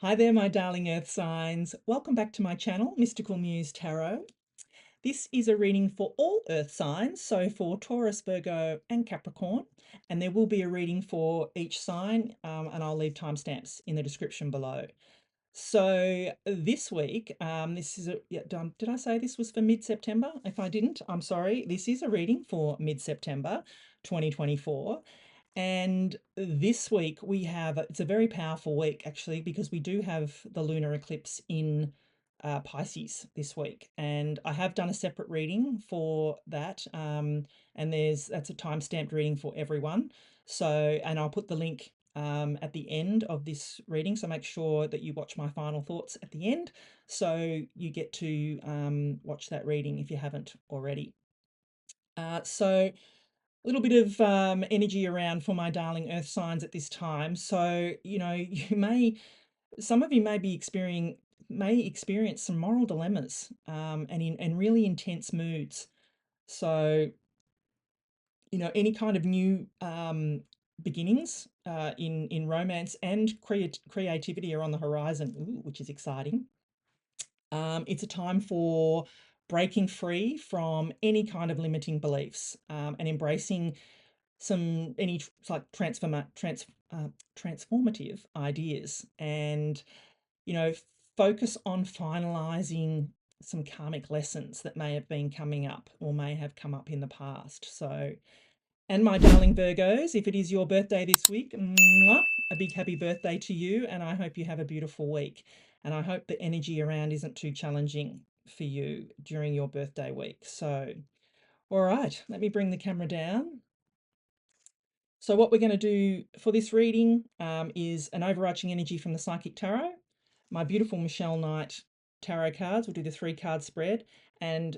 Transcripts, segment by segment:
Hi there, my darling earth signs. Welcome back to my channel, Mystical Muse Tarot. This is a reading for all earth signs, so for Taurus, Virgo, and Capricorn. And there will be a reading for each sign, and I'll leave timestamps in the description below. So this week, this is did I say this was for mid-September? If I didn't, I'm sorry. This is a reading for mid-September 2024. And this week we have, it's a very powerful week actually, because we do have the lunar eclipse in Pisces this week. And I have done a separate reading for that. And that's a time-stamped reading for everyone. So, and I'll put the link at the end of this reading. So make sure that you watch my final thoughts at the end. So you get to watch that reading if you haven't already. So a little bit of energy around for my darling earth signs at this time. So, some of you may be experience some moral dilemmas and really intense moods. So, any kind of new beginnings in romance and creativity are on the horizon, which is exciting. It's a time for breaking free from any kind of limiting beliefs and embracing like transformative ideas, and you know focus on finalizing some karmic lessons that may have been coming up or may have come up in the past. So, and my darling Virgos, if it is your birthday this week, mwah, a big happy birthday to you, and I hope you have a beautiful week, and I hope the energy around isn't too challenging for you during your birthday week. So, all right, let me bring the camera down. So what we're going to do for this reading is an overarching energy from the Psychic Tarot. My beautiful Michelle Knight tarot cards. We'll do the 3-card spread. And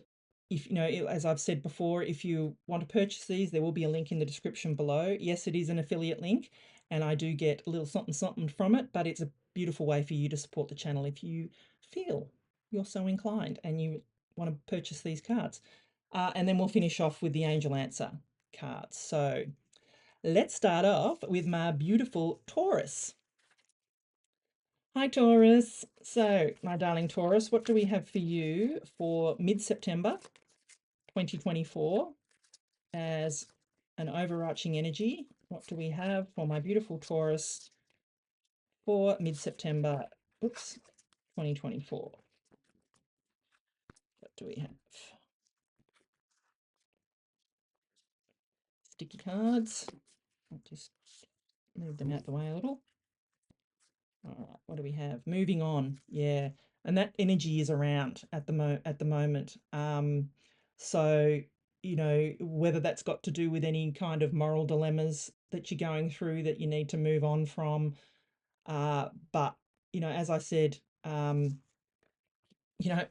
if as I've said before, if you want to purchase these, there will be a link in the description below. Yes, it is an affiliate link, and I do get a little something something from it, but it's a beautiful way for you to support the channel if you feel you're so inclined and you want to purchase these cards. And then we'll finish off with the Angel Answer cards. So let's start off with my beautiful Taurus. Hi, Taurus. So, my darling Taurus, what do we have for you for mid-September 2024 as an overarching energy? What do we have for my beautiful Taurus for mid-September, 2024? What do we have? Sticky cards. I'll just move them out the way a little. All right, what do we have? Moving on. Yeah. And that energy is around at the moment. So, whether that's got to do with any kind of moral dilemmas that you're going through that you need to move on from. But, as I said, you know,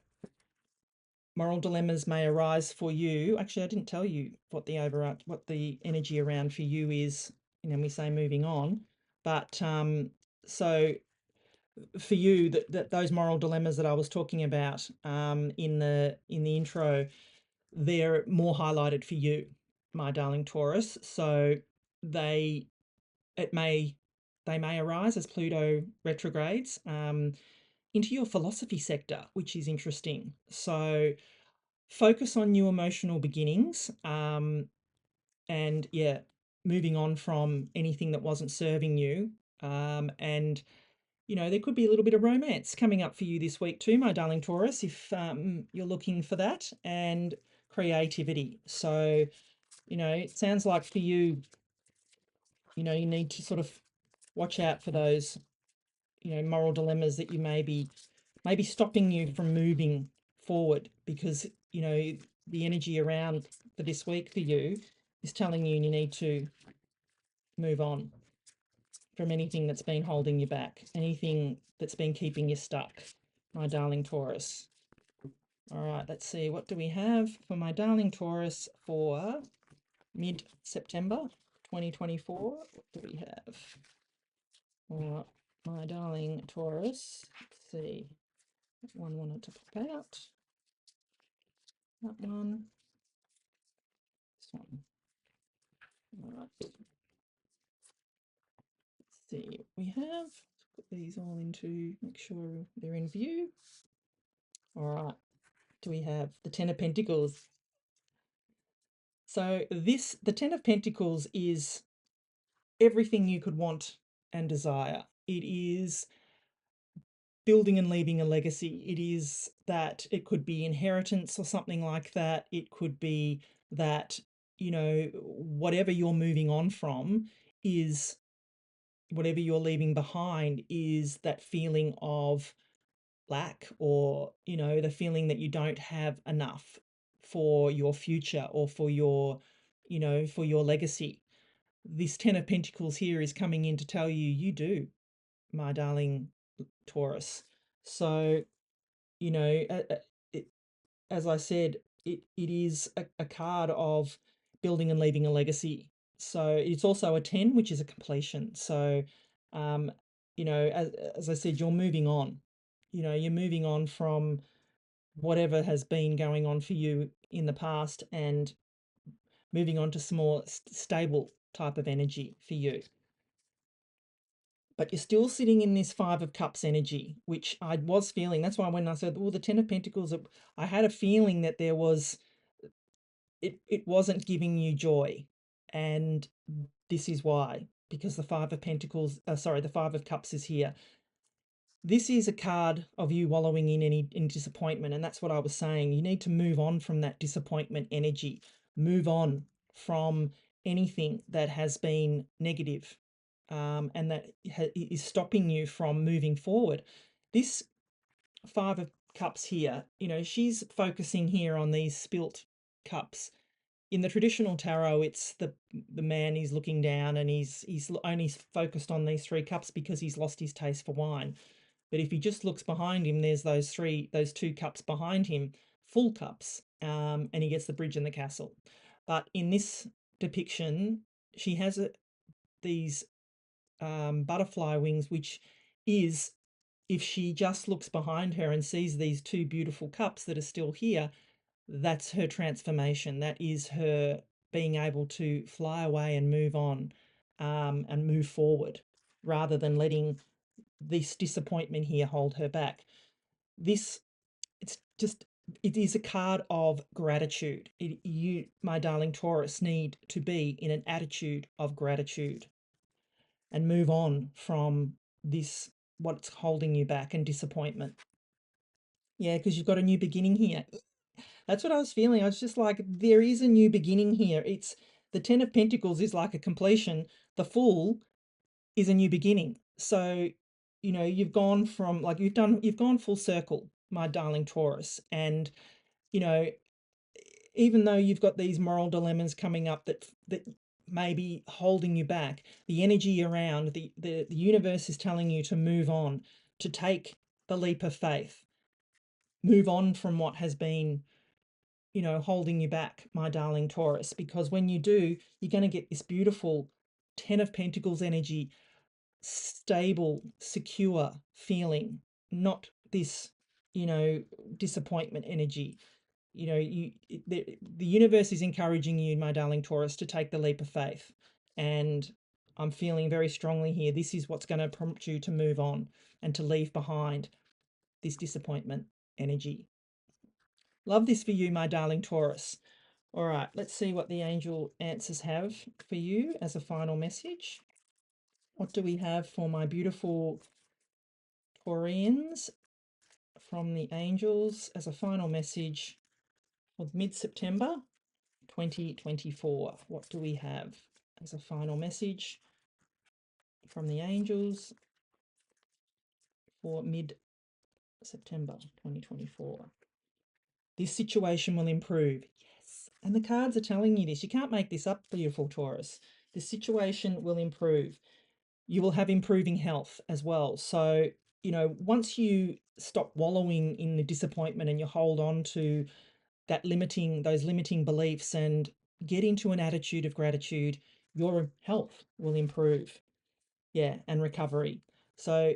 moral dilemmas may arise for you. Actually, I didn't tell you what the energy around for you is, we say moving on. But so for you, that those moral dilemmas that I was talking about in the intro, they're more highlighted for you, my darling Taurus. So they it may they may arise as Pluto retrogrades into your philosophy sector, which is interesting. So focus on new emotional beginnings, and yeah, moving on from anything that wasn't serving you, and there could be a little bit of romance coming up for you this week too, my darling Taurus, if you're looking for that, and creativity. So, it sounds like for you, you need to sort of watch out for those, moral dilemmas that you may be stopping you from moving forward, because, the energy around for this week for you is telling you need to move on from anything that's been holding you back, anything that's been keeping you stuck, my darling Taurus. All right, let's see. What do we have for my darling Taurus for mid-September 2024? What do we have for my darling Taurus? Let's see. That one wanted to pop out. That one. This one. All right. Let's see what we have. Put these all into, make sure they're in view. All right. Do we have the Ten of Pentacles? So the Ten of Pentacles is everything you could want and desire. It is building and leaving a legacy. It is that it could be inheritance or something like that. It could be that, whatever you're moving on from is whatever you're leaving behind is that feeling of lack, or, the feeling that you don't have enough for your future or for your legacy. This Ten of Pentacles here is coming in to tell you, you do, my darling Taurus. So, you know, it, as I said, it is a card of building and leaving a legacy. So it's also a 10, which is a completion. So, um, as I said, you're moving on. You're moving on from whatever has been going on for you in the past and moving on to some more stable type of energy for you. But you're still sitting in this Five of Cups energy, which I was feeling. That's why when I said, the Ten of Pentacles, I had a feeling that it wasn't giving you joy. And this is why, because the Five of Pentacles, the Five of Cups is here. This is a card of you wallowing in disappointment, and that's what I was saying. You need to move on from that disappointment energy. Move on from anything that has been negative, and that is stopping you from moving forward. This Five of Cups here, she's focusing here on these spilt cups. In the traditional tarot, it's the man is looking down, and he's only focused on these three cups because he's lost his taste for wine. But if he just looks behind him, there's those two cups behind him, full cups, and he gets the bridge and the castle. But in this depiction, she has these butterfly wings, which is, if she just looks behind her and sees these two beautiful cups that are still here, that's her transformation. That is her being able to fly away and move on, and move forward, rather than letting this disappointment here hold her back. It's just, it is a card of gratitude. You, my darling Taurus, need to be in an attitude of gratitude and move on from this, what's holding you back, and disappointment. Yeah, because you've got a new beginning here. That's what I was feeling. I was just like, there is a new beginning here. It's the Ten of Pentacles is like a completion. The Fool is a new beginning. So, you've gone from, like, you've gone full circle, my darling Taurus. And, you know, even though you've got these moral dilemmas coming up that may be holding you back, the energy around the universe is telling you to move on, to take the leap of faith, move on from what has been, holding you back, my darling Taurus, because when you do, you're going to get this beautiful Ten of Pentacles energy, stable, secure feeling, not this, disappointment energy. The universe is encouraging you, my darling Taurus, to take the leap of faith. And I'm feeling very strongly here, this is what's going to prompt you to move on and to leave behind this disappointment energy. Love this for you, my darling Taurus. All right, let's see what the angel answers have for you as a final message. What do we have for my beautiful Taurians from the angels as a final message of mid-September 2024? What do we have as a final message from the angels for mid-September 2024? This situation will improve. Yes. And the cards are telling you this. You can't make this up, beautiful Taurus. This situation will improve. You will have improving health as well. So, once you stop wallowing in the disappointment and you hold on to those limiting beliefs and get into an attitude of gratitude, your health will improve. Yeah, and recovery. So,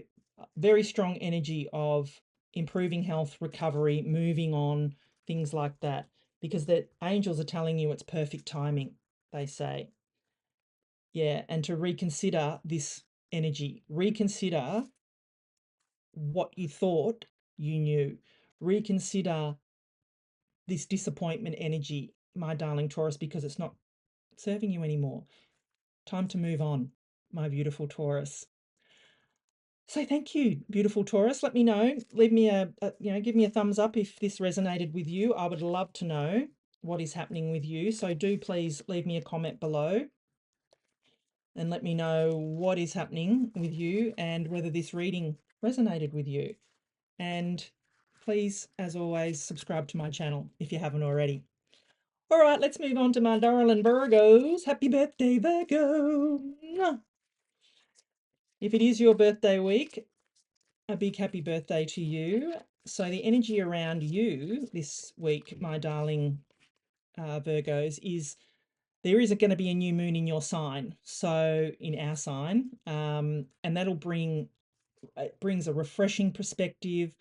very strong energy of improving health, recovery, moving on, things like that, because the angels are telling you it's perfect timing, they say. Yeah, and to reconsider this energy, reconsider what you thought you knew. Reconsider this disappointment energy, my darling Taurus, because it's not serving you anymore. Time to move on, my beautiful Taurus. So thank you, beautiful Taurus. Let me know. Leave me give me a thumbs up if this resonated with you. I would love to know what is happening with you. So do please leave me a comment below and let me know what is happening with you and whether this reading resonated with you. And please, as always, subscribe to my channel if you haven't already. All right, let's move on to my darling Virgos. Happy birthday, Virgo. If it is your birthday week, a big happy birthday to you. So the energy around you this week, my darling Virgos, is there is going to be a new moon in your sign. So in our sign, and that'll brings a refreshing perspective.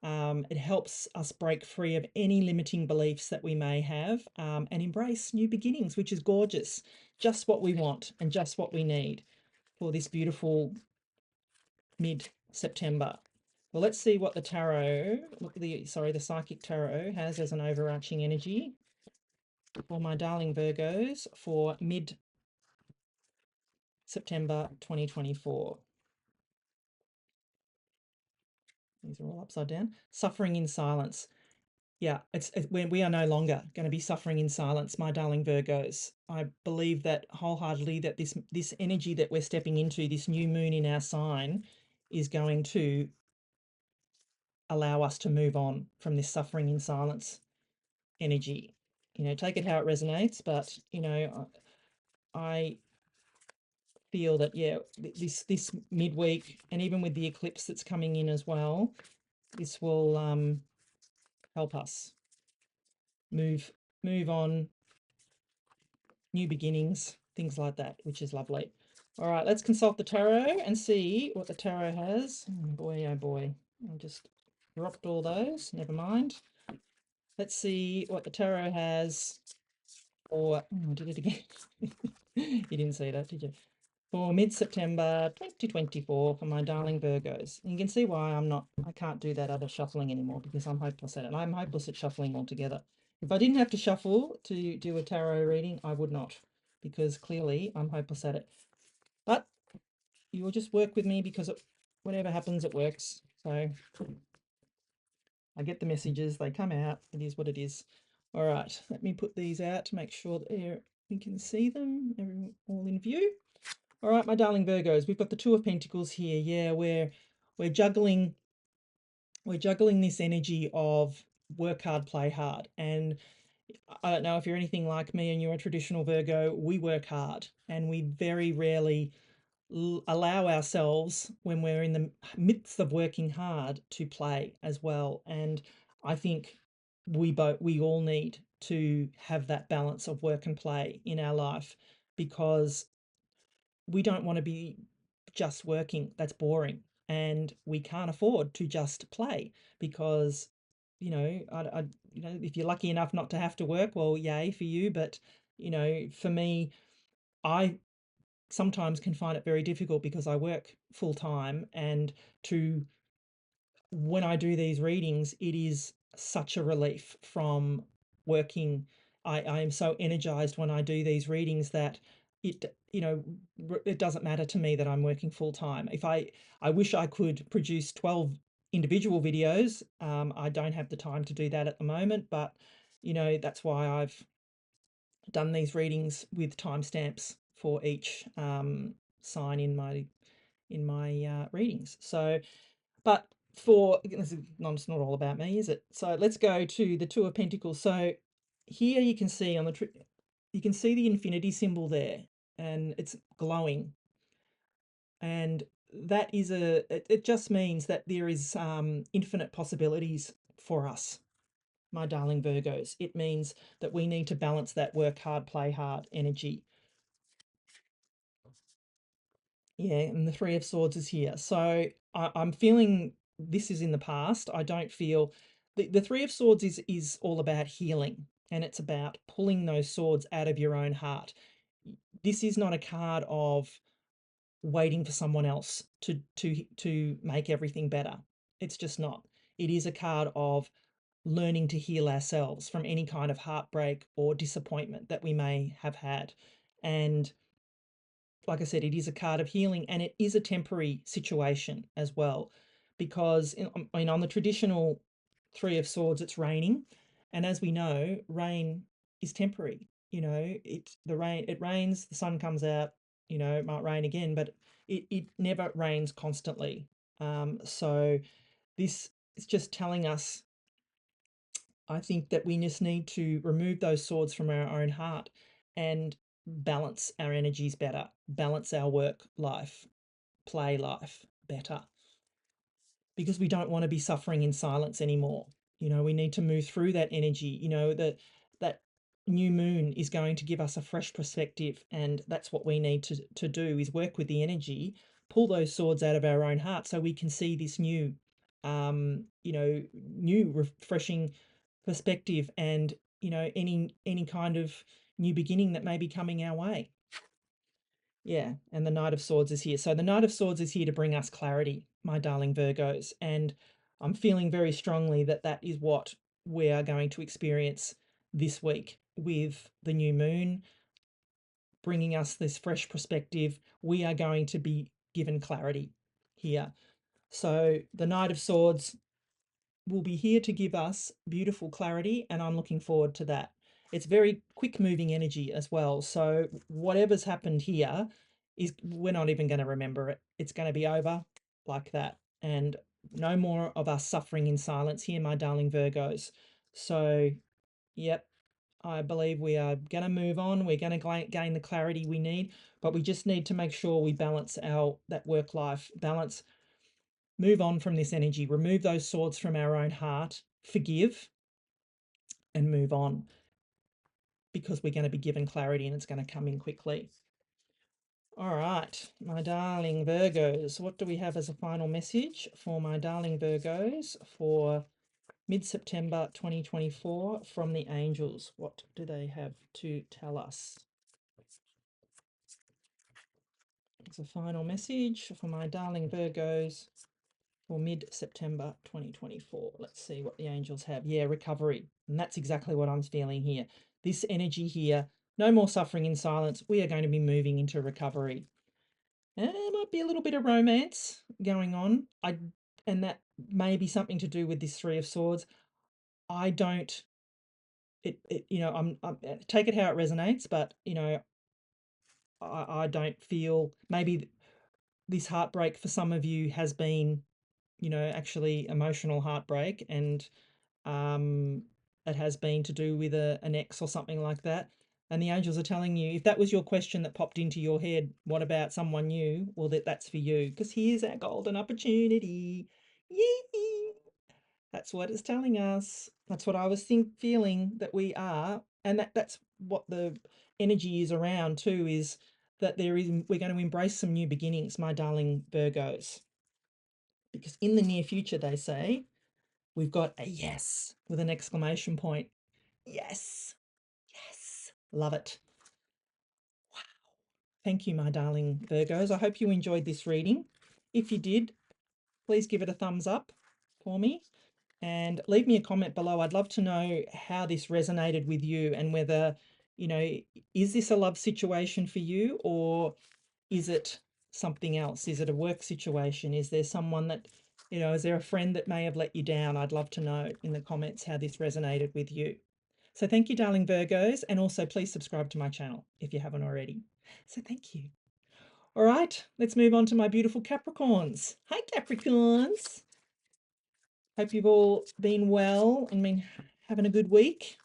It helps us break free of any limiting beliefs that we may have, and embrace new beginnings, which is gorgeous. Just what we want and just what we need for this beautiful mid-September. Well, let's see what the tarot, the psychic tarot has as an overarching energy for my darling Virgos for mid-September 2024. These are all upside down. Suffering in silence. Yeah, it's when we are no longer going to be suffering in silence, my darling Virgos. I believe that wholeheartedly that this energy that we're stepping into, this new moon in our sign, is going to allow us to move on from this suffering in silence energy. Take it how it resonates, but I feel that, yeah, this midweek, and even with the eclipse that's coming in as well, this will help us move on, new beginnings, things like that, which is lovely. All right, let's consult the tarot and see what the tarot has. Oh boy, oh boy, I just dropped all those. Never mind. Let's see what the tarot has for, oh, I did it again. You didn't see that, did you? For mid-September 2024 for my darling Virgos. And you can see why I can't do that other shuffling anymore, because I'm hopeless at it. I'm hopeless at shuffling altogether. If I didn't have to shuffle to do a tarot reading, I would not, because clearly I'm hopeless at it. But you will just work with me, because whatever happens, it works. So I get the messages, they come out, it is what it is. All right, let me put these out to make sure that we can see them, all in view. All right, my darling Virgos, we've got the Two of Pentacles here. Yeah, we're juggling this energy of work hard, play hard. And I don't know if you're anything like me and you're a traditional Virgo, we work hard and we very rarely allow ourselves, when we're in the midst of working hard, to play as well. And I think we all need to have that balance of work and play in our life, because we don't want to be just working. That's boring. And we can't afford to just play, because, if you're lucky enough not to have to work, well, yay for you. But, for me, I sometimes can find it very difficult, because I work full time, and when I do these readings, it is such a relief from working. I am so energized when I do these readings that it doesn't matter to me that I'm working full time. I wish I could produce 12 individual videos. I don't have the time to do that at the moment, but that's why I've done these readings with timestamps for each sign in my readings. So, but it's not all about me, is it? So let's go to the Two of Pentacles. So here you can see you can see the infinity symbol there, and it's glowing. And that is it just means that there is infinite possibilities for us, my darling Virgos. It means that we need to balance that work hard, play hard energy. Yeah, and the Three of Swords is here. So I'm feeling this is in the past. I don't feel the Three of Swords is all about healing, and it's about pulling those swords out of your own heart. This is not a card of waiting for someone else to make everything better. It's just not. It is a card of learning to heal ourselves from any kind of heartbreak or disappointment that we may have had. And like I said, it is a card of healing, and it is a temporary situation as well, because I mean, on the traditional Three of Swords, it's raining, and as we know, rain is temporary. It rains, the sun comes out. It might rain again, but it never rains constantly. So this is just telling us, I think, that we just need to remove those swords from our own heart and balance our energies better, balance our work life, play life better, because we don't want to be suffering in silence anymore. We need to move through that energy. That new moon is going to give us a fresh perspective, and that's what we need to do, is work with the energy, pull those swords out of our own heart so we can see this new refreshing perspective, and any kind of new beginning that may be coming our way. Yeah, and the Knight of Swords is here. So the Knight of Swords is here to bring us clarity, my darling Virgos, and I'm feeling very strongly that that is what we are going to experience this week with the new moon bringing us this fresh perspective. We are going to be given clarity here. So the Knight of Swords will be here to give us beautiful clarity, and I'm looking forward to that. It's very quick moving energy as well. So whatever's happened here is, we're not even going to remember it. It's going to be over like that. And no more of us suffering in silence here, my darling Virgos. So, yep, I believe we are going to move on. We're going to gain the clarity we need, but we just need to make sure we balance that work life balance. Move on from this energy, remove those swords from our own heart, forgive, and move on, because we're going to be given clarity and it's going to come in quickly. All right, my darling Virgos, what do we have as a final message for my darling Virgos for mid-September 2024 from the angels? What do they have to tell us? It's a final message for my darling Virgos for mid-September 2024. Let's see what the angels have. Yeah, recovery. And that's exactly what I'm feeling here. This energy here, no more suffering in silence. We are going to be moving into recovery. And there might be a little bit of romance going on. And that may be something to do with this Three of Swords. I don't, I'm take it how it resonates, but I don't feel, maybe this heartbreak for some of you has been, actually emotional heartbreak, and it has been to do with an ex or something like that. And the angels are telling you, if that was your question that popped into your head, what about someone new? Well, that's for you, because here's our golden opportunity. Yee! That's what it's telling us. That's what I was feeling that we are, and that's what the energy is around too. Is that we're going to embrace some new beginnings, my darling Virgos, because in the near future, they say, we've got a yes with an exclamation point. Yes, yes, love it. Wow. Thank you, my darling Virgos. I hope you enjoyed this reading. If you did, please give it a thumbs up for me and leave me a comment below. I'd love to know how this resonated with you, and whether, is this a love situation for you, or is it something else? Is it a work situation? Is there someone that, is there a friend that may have let you down? I'd love to know in the comments how this resonated with you. So thank you, darling Virgos, and also please subscribe to my channel if you haven't already. So thank you. All right, let's move on to my beautiful Capricorns. Hi, Capricorns. Hope you've all been well and been having a good week,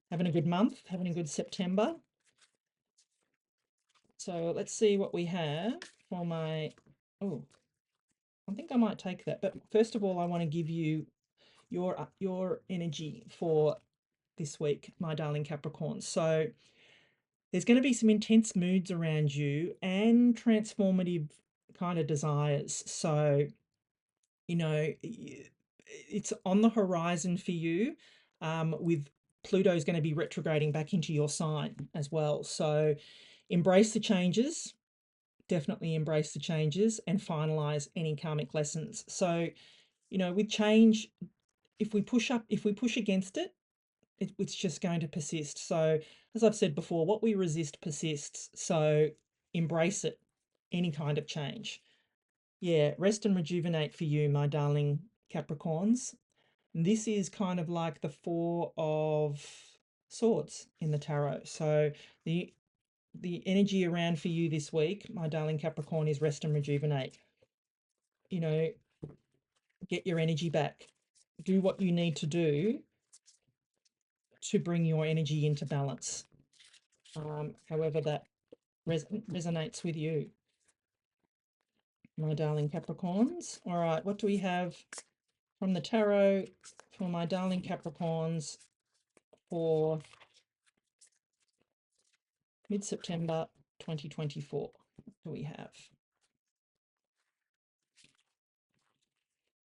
having a good month, having a good September. So let's see what we have for my, oh, I think I might take that. But first of all, I want to give you your energy for this week, my darling Capricorn. So there's going to be some intense moods around you and transformative kind of desires. So, it's on the horizon for you, with Pluto's going to be retrograding back into your sign as well. So embrace the changes, definitely embrace the changes, and finalize any karmic lessons. So, with change, if we push against it, it's just going to persist. So, as I've said before, what we resist persists. So, embrace it, any kind of change. Yeah, rest and rejuvenate for you, my darling Capricorns. This is kind of like the Four of Swords in the tarot. So, the energy around for you this week, my darling Capricorn, is rest and rejuvenate. You know, get your energy back. Do what you need to do to bring your energy into balance. However that resonates with you, my darling Capricorns. All right, what do we have from the tarot for my darling Capricorns for mid-September 2024? What do we have?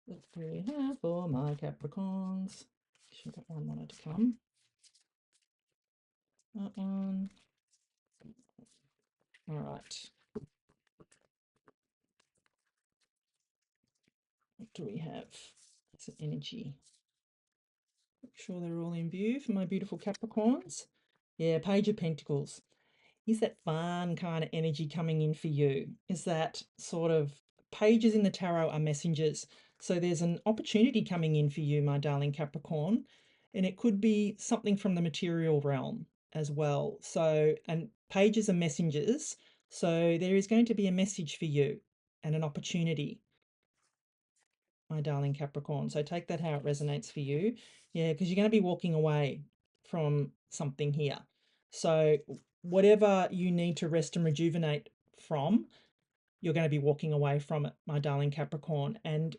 What do we have for my Capricorns? Sure, that one wanted to come. That one. All right. What do we have? It's an energy. Make sure they're all in view for my beautiful Capricorns. Yeah, Page of Pentacles. Is that fun kind of energy coming in for you? Is that sort of pages in the tarot are messengers? So there's an opportunity coming in for you, my darling Capricorn, and it could be something from the material realm as well. So, and pages are messengers. So there is going to be a message for you and an opportunity, my darling Capricorn. So take that how it resonates for you. Yeah, because you're going to be walking away from something here. So whatever you need to rest and rejuvenate from, you're going to be walking away from it, my darling Capricorn. And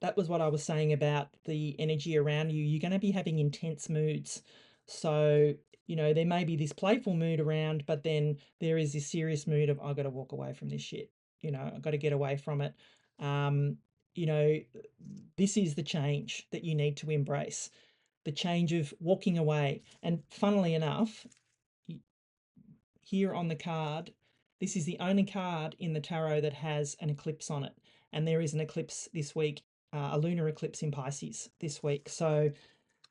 that was what I was saying about the energy around you. You're going to be having intense moods. So, there may be this playful mood around, but then there is this serious mood of, I've got to walk away from this shit. I've got to get away from it. Um, you know, this is the change that you need to embrace, the change of walking away. And funnily enough, here on the card, this is the only card in the tarot that has an eclipse on it. And there is an eclipse this week, a lunar eclipse in Pisces this week. So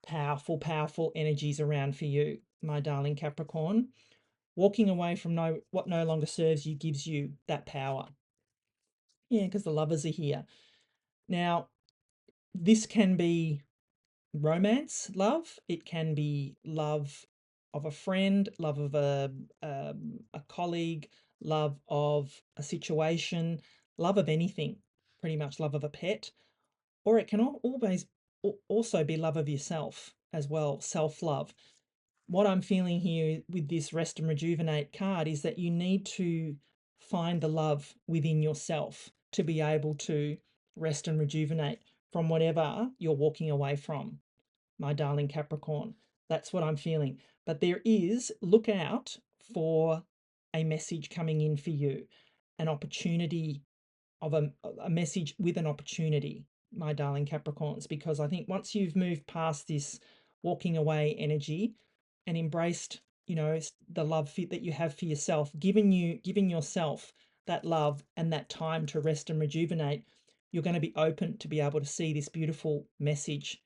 powerful, powerful energies around for you, my darling Capricorn. Walking away from what no longer serves you gives you that power. Yeah, because the lovers are here. Now, this can be romance love. It can be love of a friend, love of a colleague, love of a situation, love of anything, pretty much love of a pet. Or it can always also be love of yourself as well, self-love. What I'm feeling here with this rest and rejuvenate card is that you need to find the love within yourself to be able to rest and rejuvenate from whatever you're walking away from, my darling Capricorn. That's what I'm feeling. But look out for a message coming in for you, an opportunity of a message with an opportunity, my darling Capricorns, because I think once you've moved past this walking away energy and embraced, the love that you have for yourself, giving yourself that love and that time to rest and rejuvenate, you're going to be open to be able to see this beautiful message,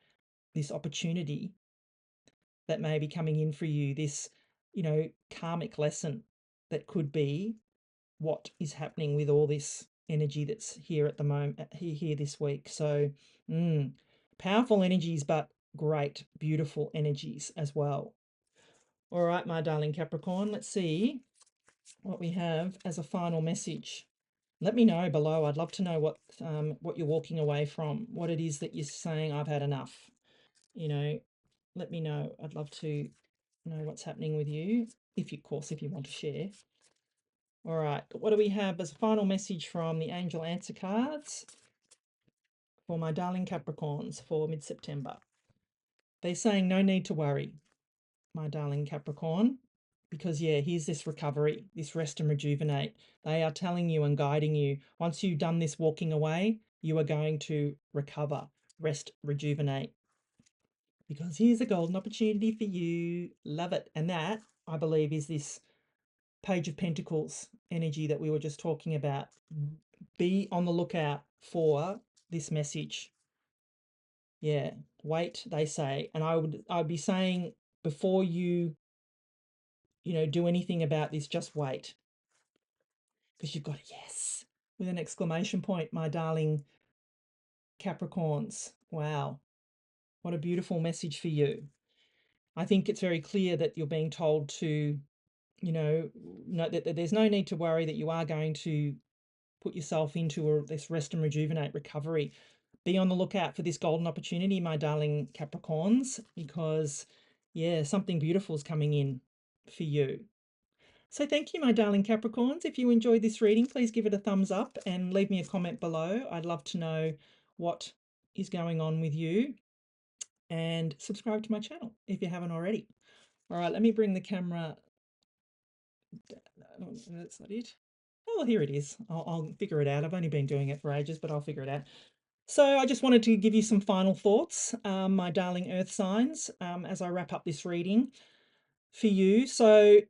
this opportunity that may be coming in for you, this, karmic lesson that could be what is happening with all this energy that's here at the moment, here this week. So, powerful energies, but great, beautiful energies as well. All right, my darling Capricorn, let's see what we have as a final message. Let me know below. I'd love to know what you're walking away from, what it is that you're saying, I've had enough. Let me know. I'd love to know what's happening with you, if you want to share. All right, what do we have as a final message from the Angel Answer cards for my darling Capricorns for mid-September? They're saying no need to worry, my darling Capricorn, because here's this recovery, this rest and rejuvenate. They are telling you and guiding you, once you've done this walking away, you are going to recover, rest, rejuvenate, because here's a golden opportunity for you. Love it. And that, I believe, is this Page of Pentacles energy that we were just talking about. Be on the lookout for this message. Yeah, wait, they say. And I'd be saying before you do anything about this, just wait. Because you've got a yes with an exclamation point, my darling Capricorns. Wow, what a beautiful message for you. I think it's very clear that you're being told to, that there's no need to worry, that you are going to put yourself into this rest and rejuvenate recovery. Be on the lookout for this golden opportunity, my darling Capricorns, because yeah, something beautiful is coming in for you. So thank you, my darling Capricorns. If you enjoyed this reading, please give it a thumbs up and leave me a comment below. I'd love to know what is going on with you, and subscribe to my channel if you haven't already. All right, let me bring the camera. Oh, that's not it. Oh, well, here it is. I'll figure it out. I've only been doing it for ages, but I'll figure it out. So I just wanted to give you some final thoughts, my darling earth signs, as I wrap up this reading for you. So,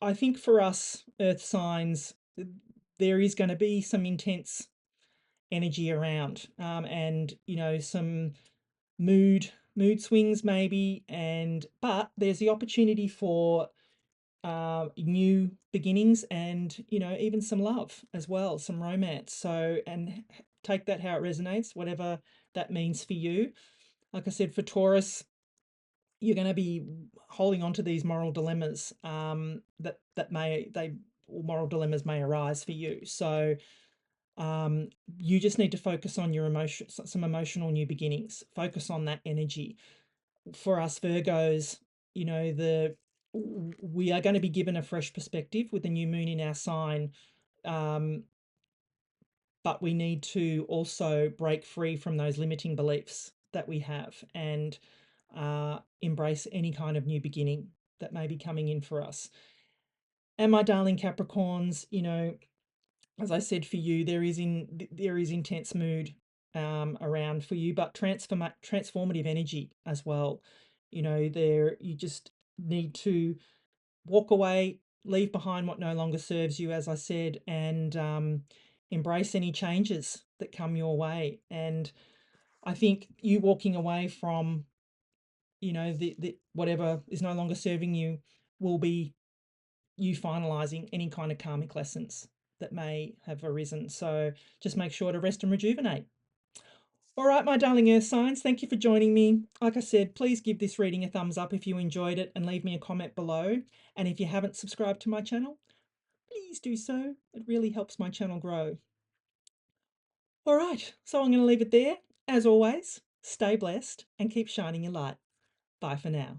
I think for us earth signs, there is going to be some intense energy around, and, some mood swings maybe, but there's the opportunity for new beginnings, and even some love as well, some romance. So, and take that how it resonates, whatever that means for you. Like I said, for Taurus, you're going to be holding on to these moral dilemmas, that may they or moral dilemmas may arise for you. So you just need to focus on your some emotional new beginnings. Focus on that energy. For us Virgos, the we are going to be given a fresh perspective with the new moon in our sign, um, but we need to also break free from those limiting beliefs that we have, and embrace any kind of new beginning that may be coming in for us. And my darling Capricorns, as I said, for you, there is intense mood around for you, but transformative energy as well. There you just need to walk away, leave behind what no longer serves you, as I said, and embrace any changes that come your way. And I think you walking away from, the whatever is no longer serving you will be you finalizing any kind of karmic lessons that may have arisen. So just make sure to rest and rejuvenate. All right, my darling earth signs, thank you for joining me. Like I said, please give this reading a thumbs up if you enjoyed it, and leave me a comment below. And if you haven't subscribed to my channel, please do so. It really helps my channel grow. All right, so I'm going to leave it there. As always, stay blessed and keep shining your light. Bye for now.